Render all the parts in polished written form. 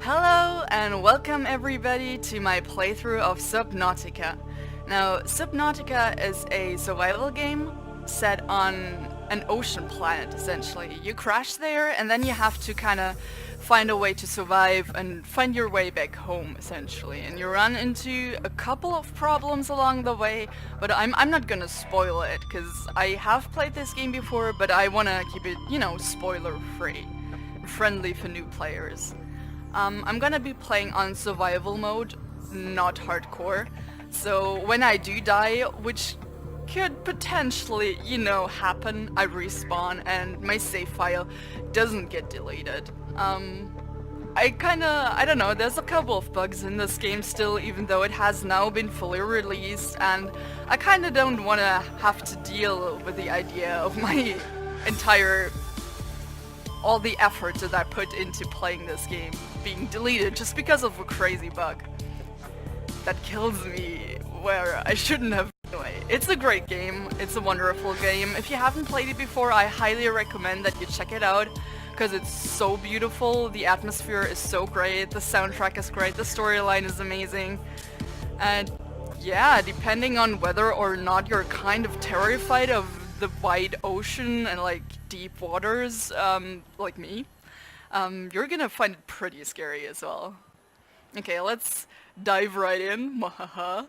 Hello and welcome everybody to my playthrough of Subnautica. Now, Subnautica is a survival game set on an ocean planet, essentially. You crash there and then you have to kind of find a way to survive and find your way back home, essentially. And you run into a couple of problems along the way, but I'm not gonna spoil it, because I have played this game before, but I want to keep it, spoiler-free. Friendly for new players. I'm gonna be playing on survival mode, not hardcore. So when I do die, which could potentially, happen, I respawn and my save file doesn't get deleted. I don't know, there's a couple of bugs in this game still, even though it has now been fully released, and I kinda don't wanna have to deal with the idea of my all the effort that I put into playing this game being deleted just because of a crazy bug that kills me where I shouldn't have. Anyway, it's a great game, it's a wonderful game. If you haven't played it before, I highly recommend that you check it out because it's so beautiful, the atmosphere is so great, the soundtrack is great, the storyline is amazing, and yeah, depending on whether or not you're kind of terrified of the wide ocean and like deep waters, like me, you're gonna find it pretty scary as well. Okay, let's dive right in, mahaha,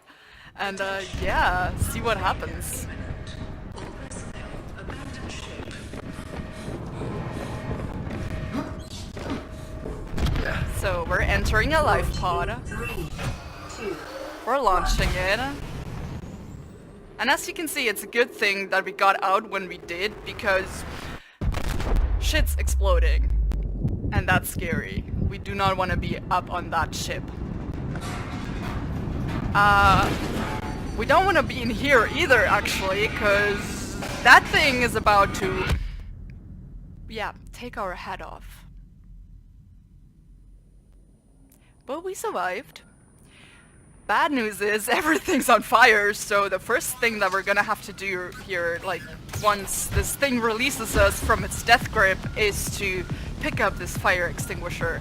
and yeah, see what happens. So we're entering a life pod. We're launching it. And as you can see, it's a good thing that we got out when we did, because shit's exploding. And that's scary. We do not want to be up on that ship. We don't want to be in here either, actually, because that thing is about to, yeah, take our head off. But we survived. Bad news is everything's on fire, so the first thing that we're gonna have to do here, like, once this thing releases us from its death grip, is to pick up this fire extinguisher.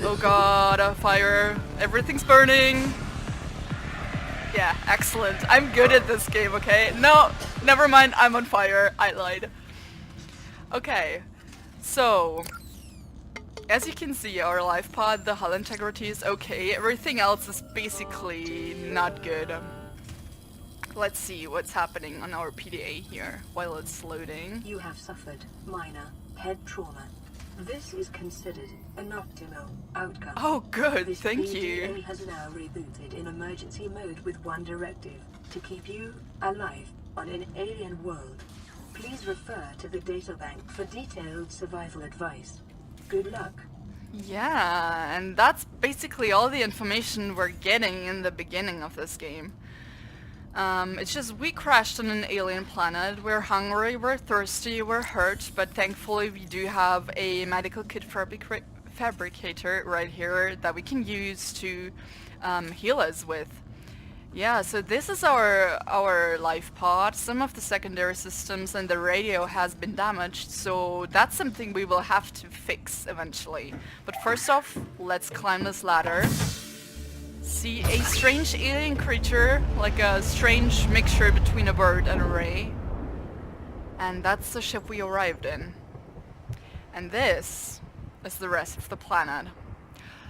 Oh god, a fire. Everything's burning. Yeah, excellent. I'm good at this game, okay? No, never mind, I'm on fire. I lied. Okay, so as you can see, our life pod, the hull integrity is okay. Everything else is basically not good. Let's see what's happening on our PDA here while it's loading. You have suffered minor head trauma. This is considered an optimal outcome. Oh, good, This thank PDA you. has now rebooted in emergency mode with one directive: to keep you alive on an alien world. Please refer to the databank for detailed survival advice. Good luck. Yeah, and that's basically all the information we're getting in the beginning of this game. It's just we crashed on an alien planet, we're hungry, we're thirsty, we're hurt, but thankfully we do have a medical kit fabricator right here that we can use to heal us with. Yeah, so this is our life pod. Some of the secondary systems and the radio has been damaged, so that's something we will have to fix eventually. But first off, let's climb this ladder. See a strange alien creature, like a strange mixture between a bird and a ray. And that's the ship we arrived in. And this is the rest of the planet.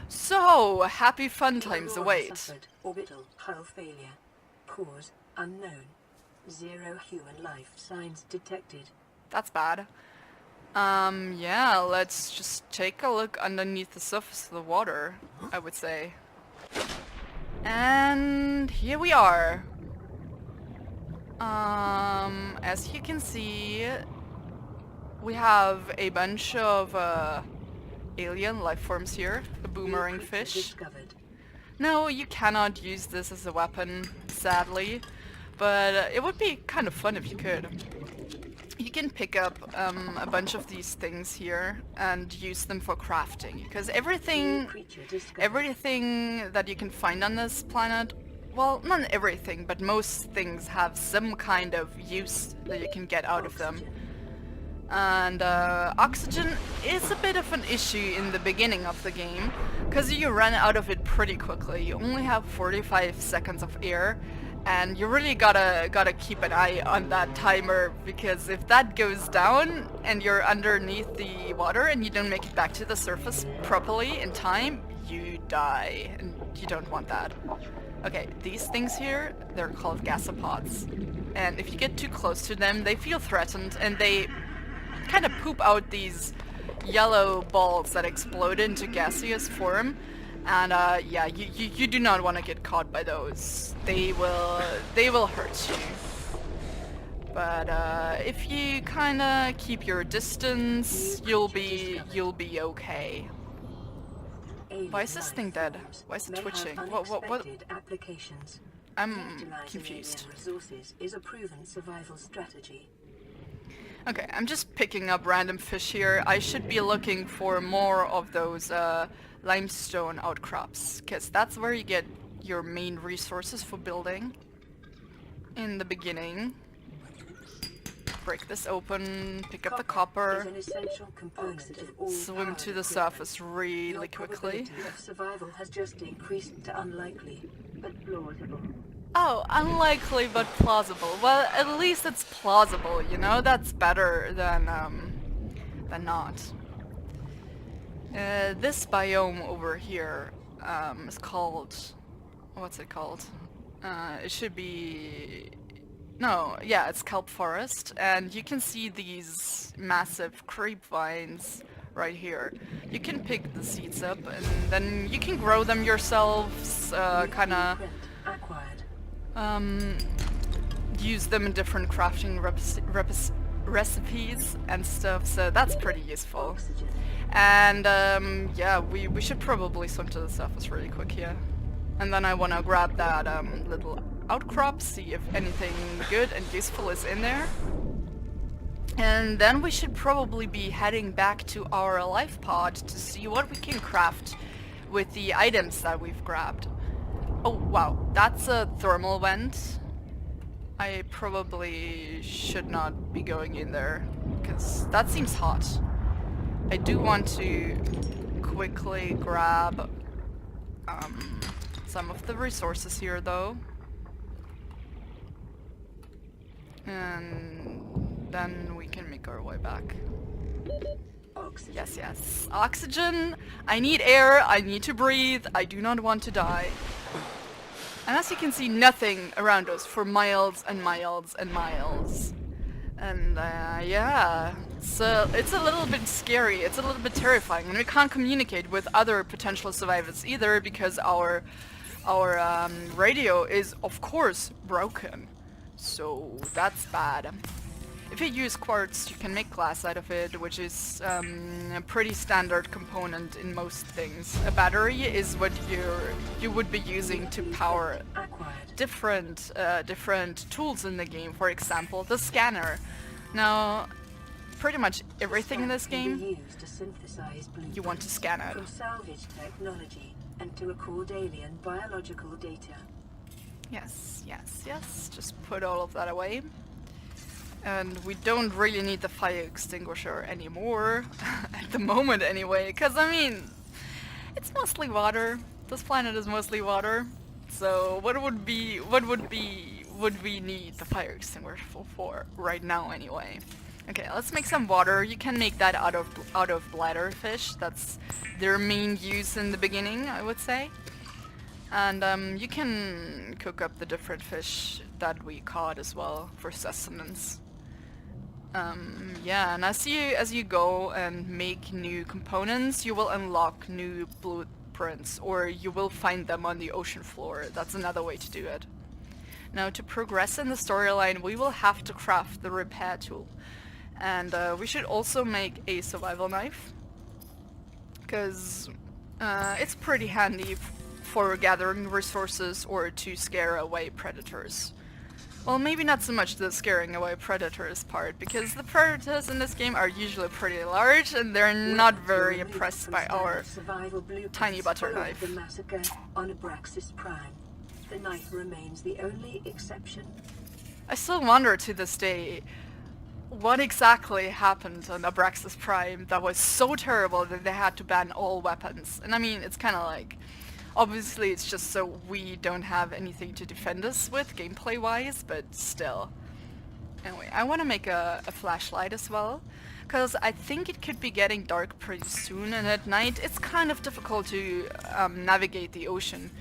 So, happy fun times await. Suffered orbital hull failure. Cause unknown. 0 human life signs detected. That's bad. Yeah, let's just take a look underneath the surface of the water, I would say. And here we are. As you can see, we have a bunch of alien life forms here. The boomerang fish. Discovered. No, you cannot use this as a weapon, sadly, but it would be kind of fun if you could. You can pick up a bunch of these things here and use them for crafting, because everything that you can find on this planet, well, not everything, but most things have some kind of use that you can get out of them. And oxygen is a bit of an issue in the beginning of the game, because you run out of it pretty quickly. You only have 45 seconds of air, and you really gotta keep an eye on that timer, because if that goes down and you're underneath the water and you don't make it back to the surface properly in time, you die, and you don't want that. Okay, these things here, they're called gasopods, and if you get too close to them, they feel threatened, and they kind of poop out these yellow balls that explode into gaseous form, and yeah, you do not want to get caught by those. They will hurt you. But if you kind of keep your distance, you'll be okay. Why is this thing dead? Why is it twitching? What? Applications. I'm confused. Resources is a proven survival strategy. Okay, I'm just picking up random fish here. I should be looking for more of those limestone outcrops, because that's where you get your main resources for building in the beginning. Break this open, pick up the copper, swim to the surface really quickly. Survival has just increased to unlikely, but plausible. Oh, unlikely but plausible. Well, at least it's plausible, you know? That's better than not. This biome over here is called... What's it called? It should be... No, yeah, it's kelp forest, and you can see these massive creep vines right here. You can pick the seeds up, and then you can grow them yourselves, kinda... use them in different crafting recipes and stuff, so that's pretty useful. And yeah, we should probably swim to the surface really quick here. And then I want to grab that little outcrop, see if anything good and useful is in there. And then we should probably be heading back to our life pod to see what we can craft with the items that we've grabbed. Oh wow, that's a thermal vent. I probably should not be going in there, because that seems hot. I do want to quickly grab some of the resources here though. And then we can make our way back. Oxygen. Yes, yes. Oxygen! I need air, I need to breathe, I do not want to die. And as you can see, nothing around us for miles and miles and miles. And yeah, so it's a little bit scary, it's a little bit terrifying, and we can't communicate with other potential survivors either, because our radio is of course broken. So that's bad. If you use quartz, you can make glass out of it, which is a pretty standard component in most things. A battery is what you would be using to power different tools in the game. For example, the scanner. Now, pretty much everything in this game, you want to scan it. From salvage technology and to record alien biological data. Yes, yes, yes. Just put all of that away. And we don't really need the fire extinguisher anymore, at the moment anyway, because I mean, it's mostly water. This planet is mostly water. So what would we need the fire extinguisher for right now anyway? Okay, let's make some water. You can make that out of bladder fish. That's their main use in the beginning, I would say. And you can cook up the different fish that we caught as well for sustenance. Yeah, and as you go and make new components, you will unlock new blueprints, or you will find them on the ocean floor. That's another way to do it. Now, to progress in the storyline, we will have to craft the repair tool. And we should also make a survival knife, because it's pretty handy for gathering resources or to scare away predators. Well, maybe not so much the scaring away predators part, because the predators in this game are usually pretty large and they're not very impressed by our tiny butter knife. The massacre on Abraxas Prime. The knife remains the only exception. I still wonder to this day, what exactly happened on Abraxas Prime that was so terrible that they had to ban all weapons. And I mean, it's kind of like, obviously it's just so we don't have anything to defend us with gameplay-wise, but still. Anyway, I want to make a flashlight as well, because I think it could be getting dark pretty soon, and at night it's kind of difficult to navigate the ocean.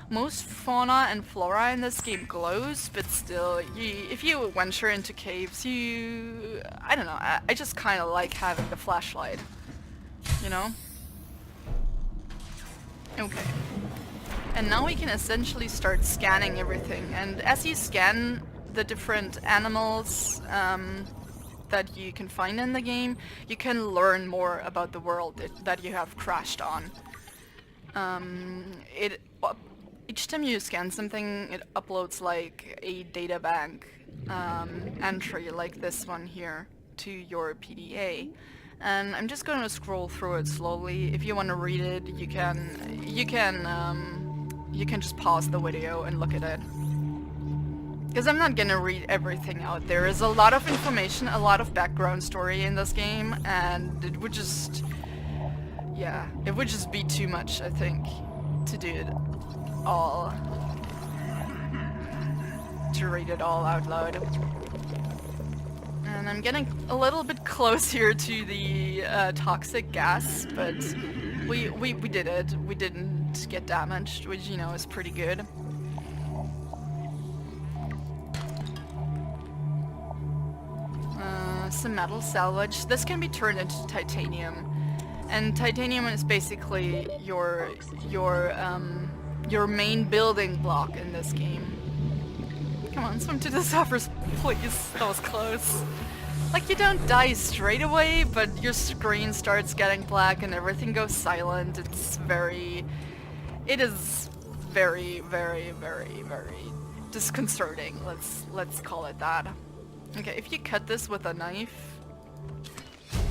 Most fauna and flora in this game glows, but still, if you venture into caves, I don't know, I just kind of like having the flashlight, you know? Okay. And now we can essentially start scanning everything, and as you scan the different animals that you can find in the game, you can learn more about the world that you have crashed on. Each time you scan something, it uploads like a databank entry like this one here to your PDA. And I'm just going to scroll through it slowly. If you want to read it, you can just pause the video and look at it. Because I'm not gonna read everything out. There is a lot of information, a lot of background story in this game, and it would just... yeah, it would just be too much, I think, to do it all. To read it all out loud. And I'm getting a little bit close here to the toxic gas, but we did it. We didn't get damaged, which, you know, is pretty good. Some metal salvage. This can be turned into titanium, and titanium is basically your main building block in this game. Come on, swim to the surface, please. That was close. Like, you don't die straight away, but your screen starts getting black and everything goes silent. It is very, very, very, very disconcerting. Let's call it that. Okay, if you cut this with a knife,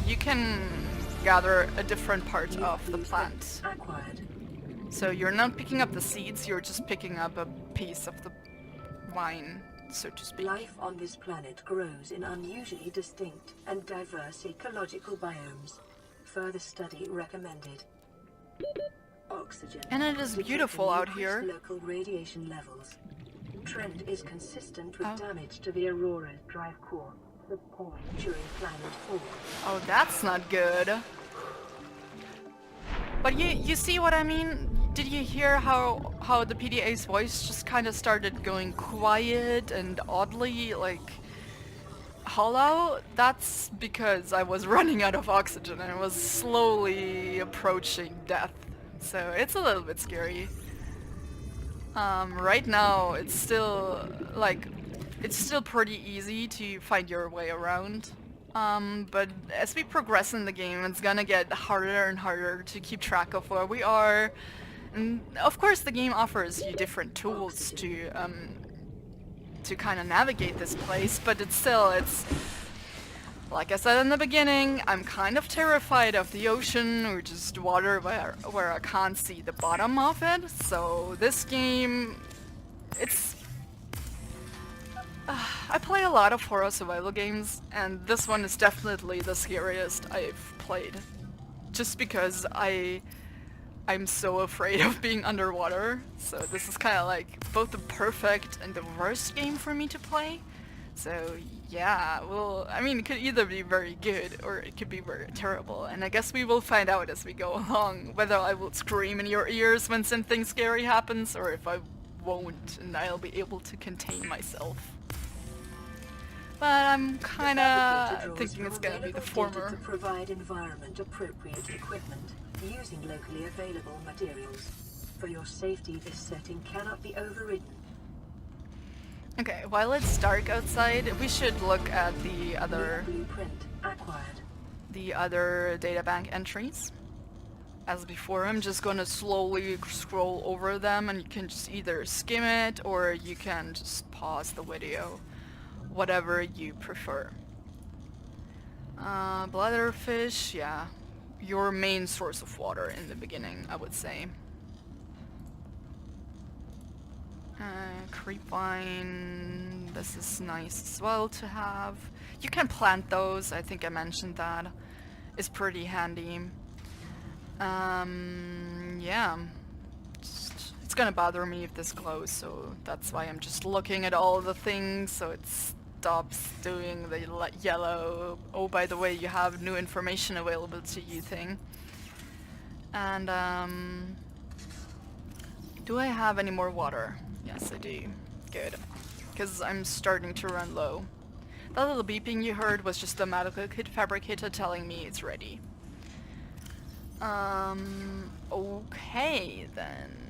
you can gather a different part of the plant. So you're not picking up the seeds, you're just picking up a piece of the vine, so to speak. Life on this planet grows in unusually distinct and diverse ecological biomes. Further study recommended. Oxygen. And it is beautiful out here. Local radiation levels. Trend is consistent with damage to the Aurora's drive core, the point during planet fall. Oh, that's not good. But you see what I mean? Did you hear how the PDA's voice just kind of started going quiet and oddly, like, hollow? That's because I was running out of oxygen and I was slowly approaching death. So it's a little bit scary. Right now it's still pretty easy to find your way around. But as we progress in the game, it's gonna get harder and harder to keep track of where we are. And of course the game offers you different tools to kind of navigate this place, but it's like I said in the beginning, I'm kind of terrified of the ocean, or just water where I can't see the bottom of it. So this game, I play a lot of horror survival games, and this one is definitely the scariest I've played. Just because I'm so afraid of being underwater, so this is kind of like both the perfect and the worst game for me to play. So yeah, well, I mean, it could either be very good or it could be very terrible, and I guess we will find out as we go along whether I will scream in your ears when something scary happens, or if I won't and I'll be able to contain myself. But I'm kinda thinking it's gonna be the former. To provide environment-appropriate equipment using locally available materials. For your safety, this setting cannot be overridden. Okay, while it's dark outside, we should look at the other databank entries. As before, I'm just gonna slowly scroll over them, and you can just either skim it or you can just pause the video. Whatever you prefer. Bladderfish, yeah. Your main source of water in the beginning, I would say. Creepvine, this is nice as well to have. You can plant those, I think I mentioned that. It's pretty handy. Yeah. It's gonna bother me if this glows, so that's why I'm just looking at all the things so it stops doing the yellow, oh by the way you have new information available to you thing. And do I have any more water? Yes I do. Good. Because I'm starting to run low. That little beeping you heard was just the medical kit fabricator telling me it's ready. Okay then.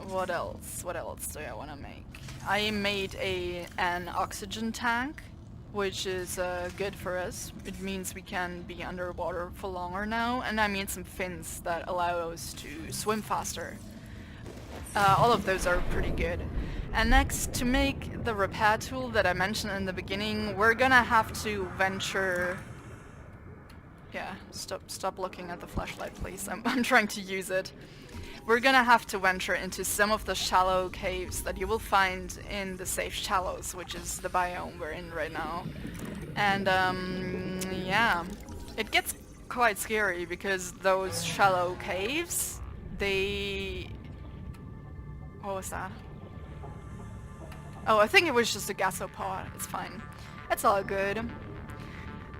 What else? What else do I want to make? I made an oxygen tank, which is good for us. It means we can be underwater for longer now, and I made some fins that allow us to swim faster. All of those are pretty good. And next, to make the repair tool that I mentioned in the beginning, we're gonna have to venture... Yeah, stop looking at the flashlight please, I'm trying to use it. We're gonna have to venture into some of the shallow caves that you will find in the safe shallows, which is the biome we're in right now. And yeah, it gets quite scary because those shallow caves, they... What was that? Oh, I think it was just a gasopod. It's fine. It's all good.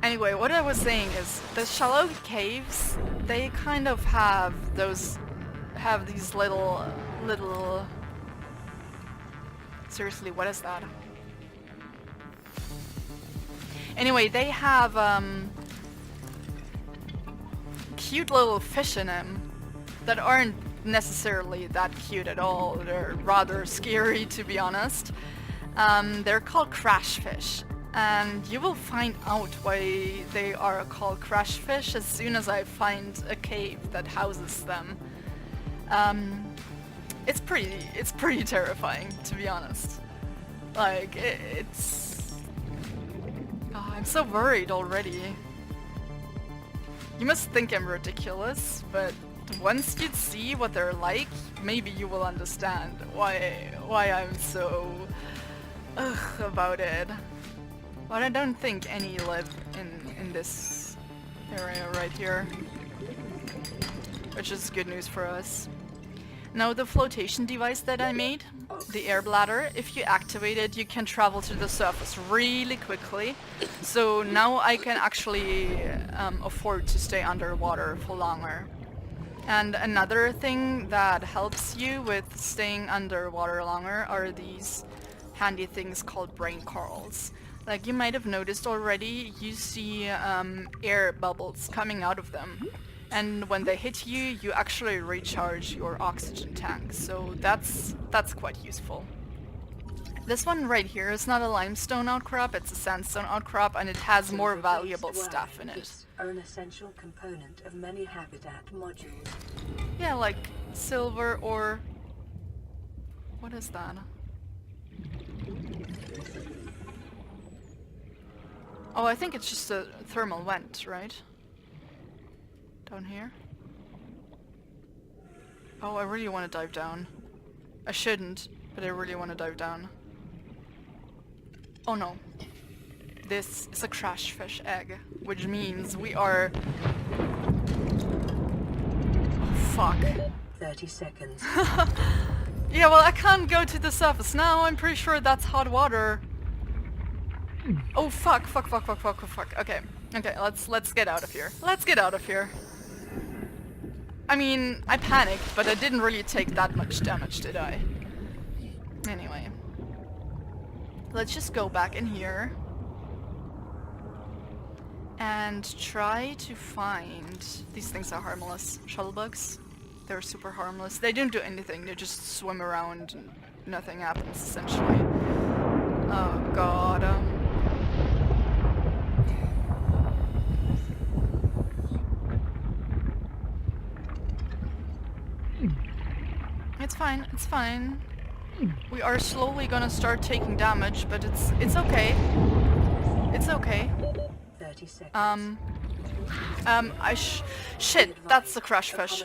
Anyway, what I was saying is, the shallow caves, they kind of have these little... Seriously, what is that? Anyway, they have cute little fish in them that aren't necessarily that cute at all. They're rather scary, to be honest. They're called crash fish, and you will find out why they are called crash fish as soon as I find a cave that houses them. It's pretty terrifying, to be honest. Like, it's... Oh, I'm so worried already. You must think I'm ridiculous, but once you see what they're like, maybe you will understand why I'm so about it. But I don't think any live in this area right here, which is good news for us. Now the flotation device that I made, the air bladder, if you activate it, you can travel to the surface really quickly. So now I can actually afford to stay underwater for longer. And another thing that helps you with staying underwater longer are these handy things called brain corals. Like you might have noticed already, you see air bubbles coming out of them. And when they hit you, you actually recharge your oxygen tank, so that's quite useful. This one right here is not a limestone outcrop, it's a sandstone outcrop, and it has more valuable stuff in it. Are an essential component of many habitat modules. Yeah, like silver or... What is that? Oh, I think it's just a thermal vent, right? Down here? Oh, I really want to dive down. I shouldn't, but I really want to dive down. Oh no. This is a crash fish egg, which means we are... Oh fuck. 30 seconds. Yeah, well I can't go to the surface now, I'm pretty sure that's hot water. Oh fuck. Okay, let's get out of here. Let's get out of here. I mean, I panicked, but I didn't really take that much damage, did I? Anyway. Let's just go back in here. And try to find... These things are harmless. Shuttlebugs. They're super harmless. They don't do anything, they just swim around and nothing happens, essentially. Oh god. It's fine, it's fine. We are slowly gonna start taking damage, but it's okay. It's okay. 30 seconds. Shit, that's the crash fish.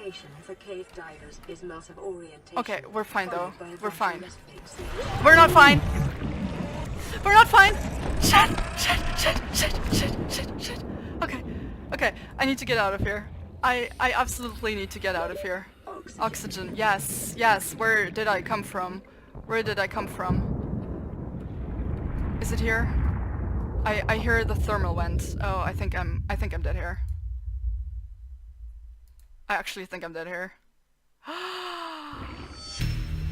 indication for cave divers is loss of orientation. Okay, we're fine though. followed by a We're fine. vacuum asphyxia. We're not fine. We're not fine. Shit. Okay. Okay, I need to get out of here. I absolutely need to get out of here. Oxygen. Yes. Yes. Where did I come from? Where did I come from? Is it here? I hear the thermal vent. Oh, I think I'm dead here. I actually think I'm dead here.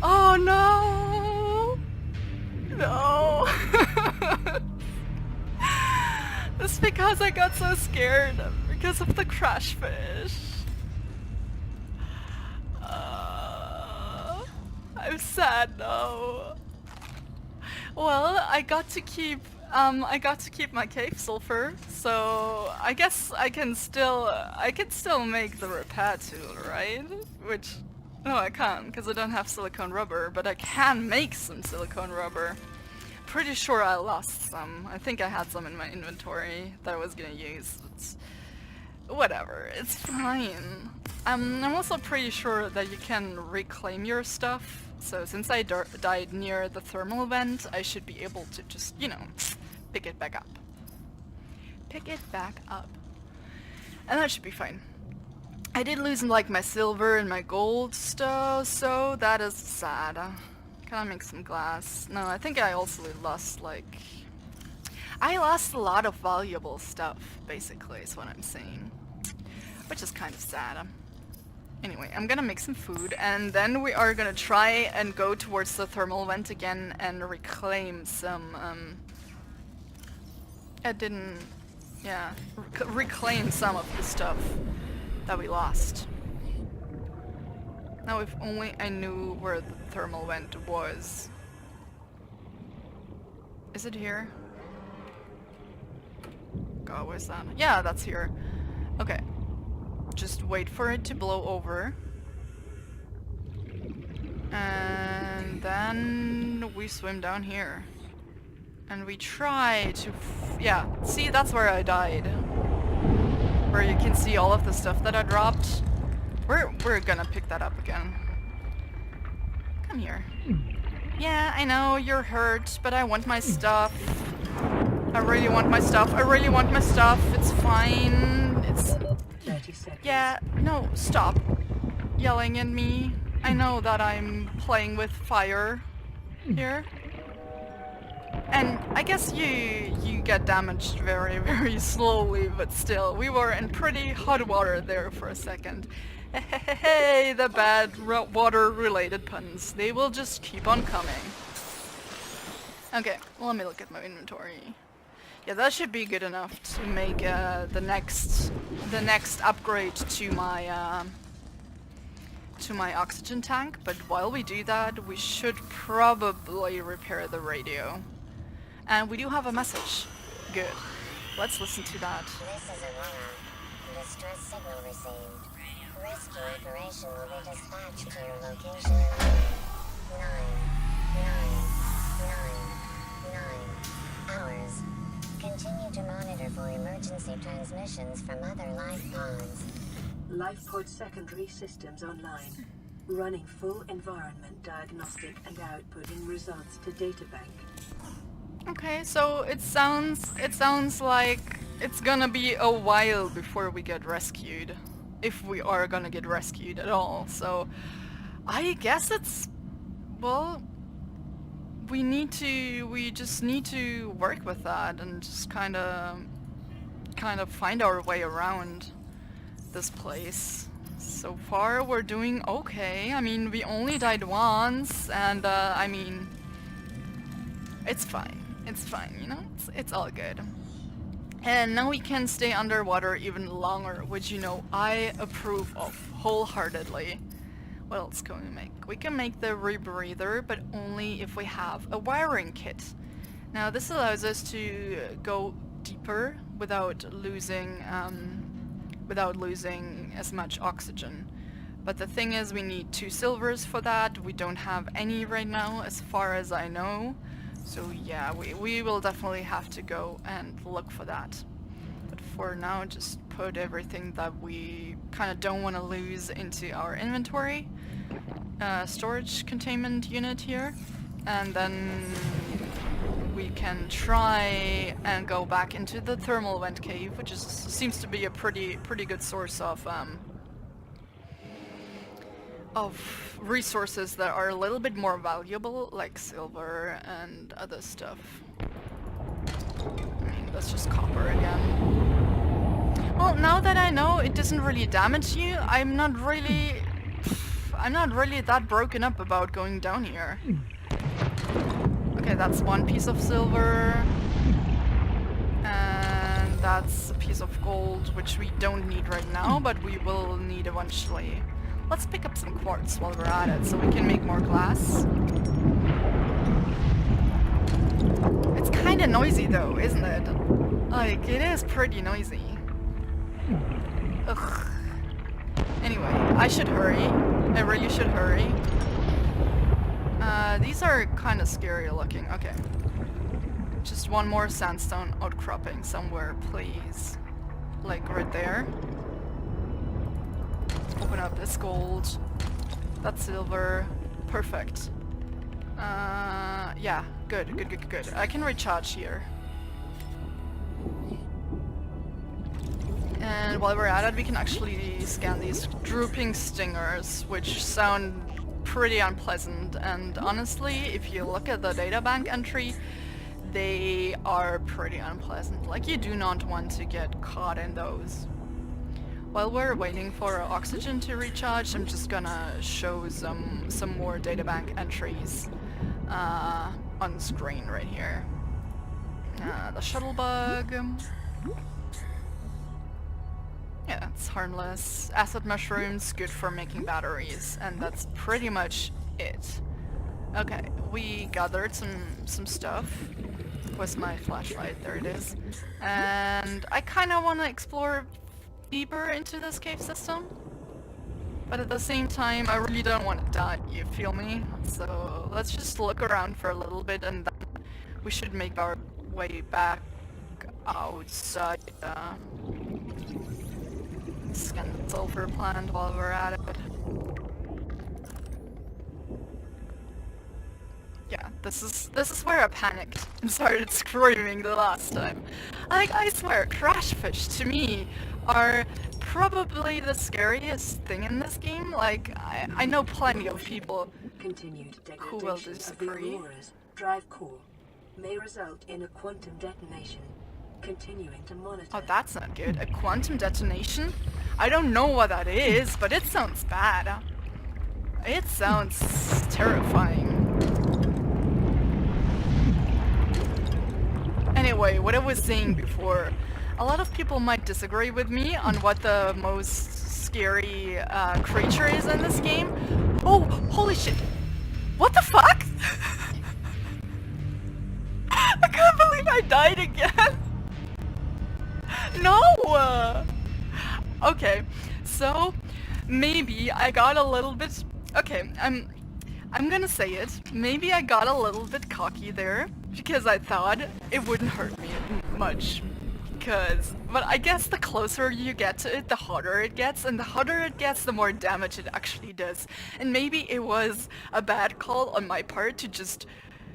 Oh no! No! It's because I got so scared because of the crash fish. I'm sad now. Well, I got to keep my cave sulfur, so I guess I can still make the repair tool, right? Which, no, I can't because I don't have silicone rubber, but I can make some silicone rubber. Pretty sure I lost some. I think I had some in my inventory that I was gonna use. But whatever, it's fine. I'm also pretty sure that you can reclaim your stuff. So since I died near the thermal vent, I should be able to just, you know, pick it back up. Pick it back up. And that should be fine. I did lose like my silver and my gold stuff, so that is sad. Can I make some glass? No, I think I also lost like... I lost a lot of valuable stuff, basically, is what I'm saying. Which is kind of sad. Anyway, I'm gonna make some food, and then we are gonna try and go towards the thermal vent again and reclaim some, reclaim some of the stuff that we lost. Now, if only I knew where the thermal vent was. Is it here? God, where's that? Yeah, that's here. Okay. Just wait for it to blow over. And then we swim down here. And we try to... yeah, see, that's where I died. Where you can see all of the stuff that I dropped. We're gonna pick that up again. Come here. Yeah, I know, you're hurt, but I want my stuff. I really want my stuff. I really want my stuff. It's fine. It's... 30 seconds. yeah, no, stop yelling at me. I know that I'm playing with fire here. And I guess you get damaged very, very slowly, but still, we were in pretty hot water there for a second. Hey, the bad water-related puns. They will just keep on coming. Okay, well, let me look at my inventory. Yeah, that should be good enough to make the next upgrade to my oxygen tank. But while we do that, we should probably repair the radio. And we do have a message. Good. Let's listen to that. This is Aurora. Distress signal received. Rescue operation will be dispatched to your location in 9 hours. Continue to monitor for emergency transmissions from other life pods. LifePod secondary systems online. Running full environment diagnostic and outputting results to databank. Okay, so it sounds like it's gonna be a while before we get rescued. If we are gonna get rescued at all. So I guess it's, well, we just need to work with that and just kind of find our way around this place. So far we're doing okay. I mean, we only died once, and I mean, it's fine. It's fine, you know? It's all good. And now we can stay underwater even longer, which, you know, I approve of wholeheartedly. What else can we make? We can make the rebreather, but only if we have a wiring kit. Now this allows us to go deeper without losing as much oxygen. But the thing is, we need 2 silvers for that. We don't have any right now, as far as I know. So yeah, we will definitely have to go and look for that. But for now, just put everything that we kind of don't want to lose into our inventory storage containment unit here, and then we can try and go back into the thermal vent cave, which seems to be a pretty good source of resources that are a little bit more valuable, like silver and other stuff. I mean, that's just copper again. Well, now that I know it doesn't really damage you, I'm not really that broken up about going down here. Okay, that's one piece of silver. And that's a piece of gold, which we don't need right now, but we will need eventually. Let's pick up some quartz while we're at it, so we can make more glass. It's kinda noisy though, isn't it? Like, it is pretty noisy. Ugh. Anyway, I should hurry. I really should hurry. These are kinda scary looking. Okay. Just one more sandstone outcropping somewhere, please. Like right there. Open up this gold. That's silver. Perfect. Yeah, good. I can recharge here. And while we're at it, we can actually scan these drooping stingers, which sound pretty unpleasant. And honestly, if you look at the databank entry, they are pretty unpleasant. Like, you do not want to get caught in those. While we're waiting for oxygen to recharge, I'm just gonna show some more databank entries on the screen right here. The shuttle bug. Yeah, it's harmless. Acid mushrooms, good for making batteries, and that's pretty much it. Okay, we gathered some stuff. Where's my flashlight? There it is. And I kind of want to explore deeper into this cave system, but at the same time I really don't want to die, you feel me? So let's just look around for a little bit, and then we should make our way back outside. Scan the sulfur plant while we're at it. Yeah, this is where I panicked and started screaming the last time. Like, I swear, crash fish to me are probably the scariest thing in this game. Like, I know plenty of people Continued who will degradation of the disagree. Aurora's drive core may result in a quantum detonation. Continuing to monitor. Oh, that's not good. A quantum detonation? I don't know what that is, but it sounds bad. It sounds terrifying. Anyway, what I was saying before, a lot of people might disagree with me on what the most scary creature is in this game. Oh, holy shit! What the fuck? I can't believe I died again! No! Okay, so maybe I got a little bit... Okay, I'm gonna say it. Maybe I got a little bit cocky there, because I thought it wouldn't hurt me much. But I guess the closer you get to it, the harder it gets, and the harder it gets, the more damage it actually does. And maybe it was a bad call on my part to just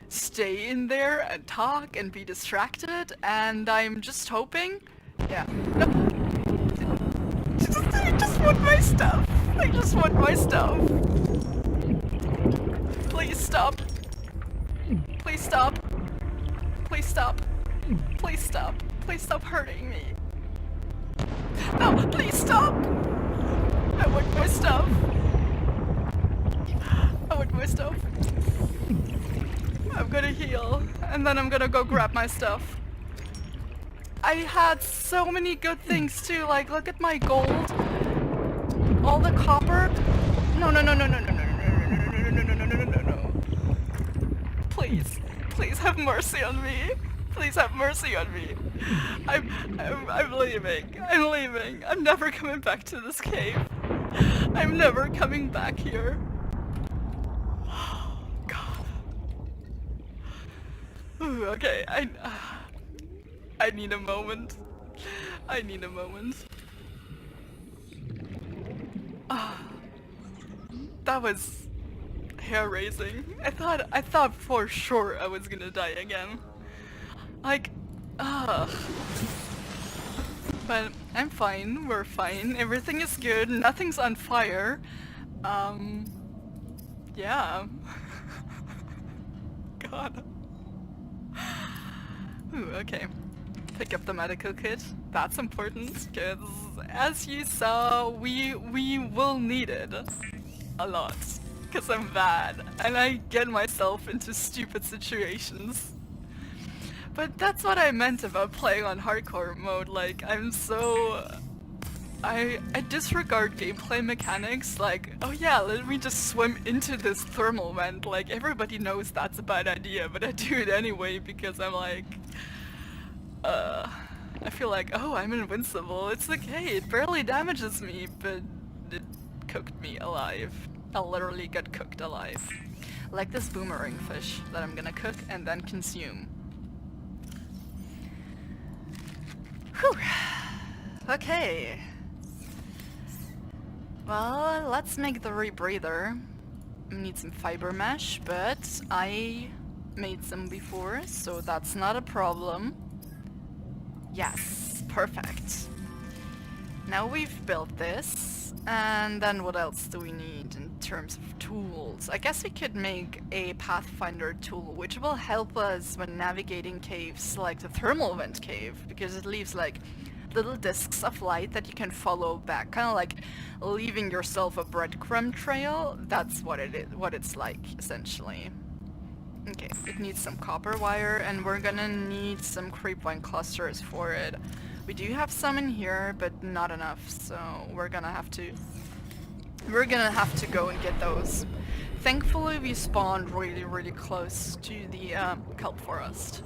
stay in there and talk and be distracted, and I'm just hoping... Yeah. No. I just want my stuff. I just want my stuff. Please stop. Please stop. Please stop. Please stop. Please stop hurting me. No, please stop. I want my stuff. I want my stuff. I'm gonna heal, and then I'm gonna go grab my stuff. I had so many good things too, like look at my gold, all the copper. No. Please, please have mercy on me. Please have mercy on me. I'm leaving. I'm leaving. I'm never coming back to this cave. I'm never coming back here. Oh, God. Ooh, okay, I need a moment. I need a moment. That was hair-raising. I thought for sure I was gonna die again. Like, ugh. But I'm fine, we're fine, everything is good, nothing's on fire. Yeah. God. Ooh, okay. Pick up the medical kit. That's important, because as you saw, we will need it. A lot. Because I'm bad, and I get myself into stupid situations. But that's what I meant about playing on hardcore mode, like, I'm so... I disregard gameplay mechanics, like, oh yeah, let me just swim into this thermal vent, like, everybody knows that's a bad idea, but I do it anyway because I'm like... I feel like, oh, I'm invincible, it's okay, it barely damages me, but it cooked me alive. I literally got cooked alive. Like this boomerang fish that I'm gonna cook and then consume. Whew. Okay. Well, let's make the rebreather. We need some fiber mesh, but I made some before, so that's not a problem. Yes, perfect. Now we've built this, and then what else do we need in terms of tools? I guess we could make a pathfinder tool, which will help us when navigating caves like the thermal vent cave, because it leaves like little discs of light that you can follow back, kind of like leaving yourself a breadcrumb trail. That's what it is, what it's like, essentially. Okay, it needs some copper wire, and we're gonna need some creepvine clusters for it. We do have some in here, but not enough, so we're gonna have to go and get those. Thankfully, we spawned really close to the kelp forest.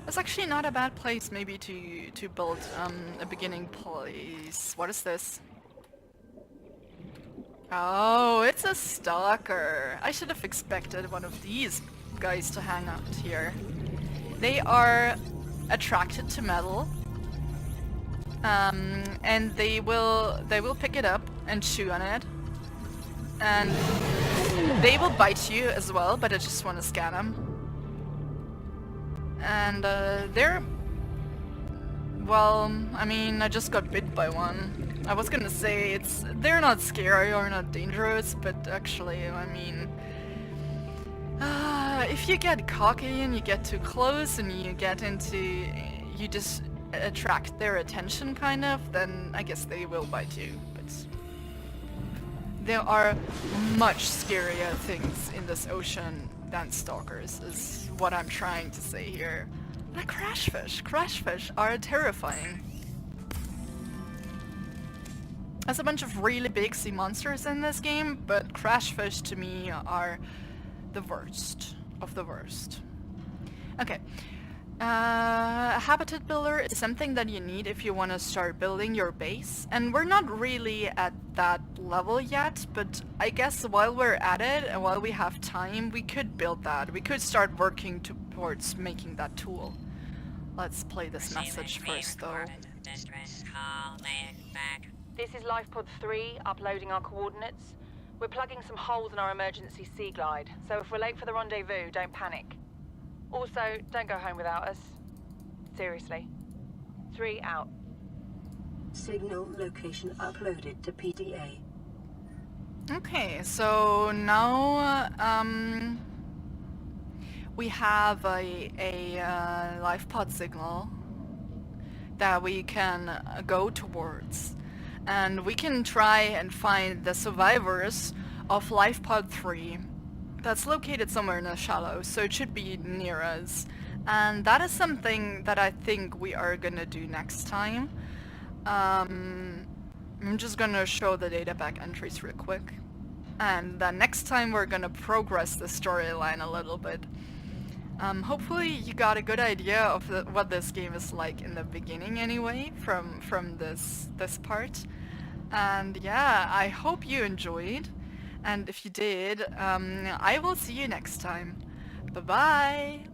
It's actually not a bad place, maybe to build a beginning place. What is this? Oh, it's a stalker. I should have expected one of these guys to hang out here. They are attracted to metal, and they will pick it up and chew on it, and they will bite you as well. But I just want to scan them, and they're, well, I mean, I just got bit by one. I was gonna say they're not scary or not dangerous, but actually, I mean, if you get cocky and you get too close and you just attract their attention, kind of, then I guess they will bite you. But there are much scarier things in this ocean than stalkers, is what I'm trying to say here. Like crashfish. Crashfish are terrifying. There's a bunch of really big sea monsters in this game, but crashfish to me are the worst of the worst. Okay. A habitat builder is something that you need if you want to start building your base, and we're not really at that level yet, but I guess while we're at it and while we have time, we could build that. We could start working towards making that tool. Let's play this message first, though. This is LifePod 3, uploading our coordinates. We're plugging some holes in our emergency sea glide, so if we're late for the rendezvous, don't panic. Also, don't go home without us. Seriously. 3 out. Signal location uploaded to PDA. Okay, so now we have a life pod signal that we can go towards, and we can try and find the survivors of life pod 3. That's located somewhere in the shallows, so it should be near us. And that is something that I think we are gonna do next time. I'm just gonna show the databank entries real quick. And then next time we're gonna progress the storyline a little bit. Hopefully you got a good idea of what this game is like in the beginning anyway, from this part. And yeah, I hope you enjoyed. And if you did, I will see you next time. Bye-bye!